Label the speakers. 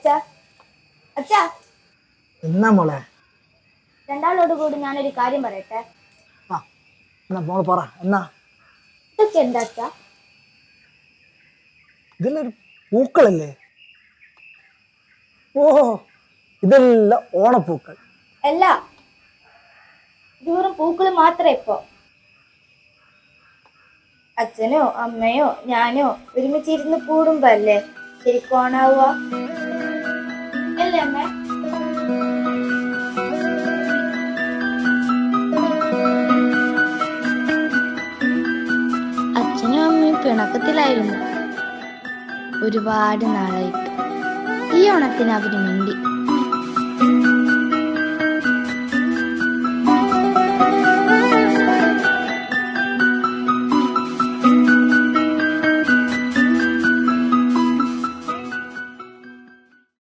Speaker 1: അച്ഛാ അച്ഛാ,
Speaker 2: എന്നാ മോളെ?
Speaker 1: രണ്ടാളോട് കൂടി ഞാനൊരു കാര്യം പറയട്ടെ.
Speaker 2: ആ എന്നാ മോള് പറ. എന്നാ?
Speaker 1: ഇതൊക്കെ എന്താ അച്ഛാ?
Speaker 2: ഇതെല്ലാം പൂക്കളല്ലേ? ഓ, ഇതെല്ലാം ഓണപ്പൂക്കൾ.
Speaker 1: അല്ല, ഇത് വെറും പൂക്കള് മാത്രമേ. ഇപ്പോ അച്ഛനോ അമ്മയോ ഞാനോ ഒരുമിച്ചിരുന്ന് കൂടുമ്പോ അല്ലേ ശരിക്കും ഓണാവുക അല്ലേ അമ്മ?
Speaker 3: അച്ഛനും അമ്മയും പിണക്കത്തിലായിരുന്നു ഒരുപാട് നാളായിട്ട്. ഈ ഓണത്തിന് അവര് മിണ്ടി.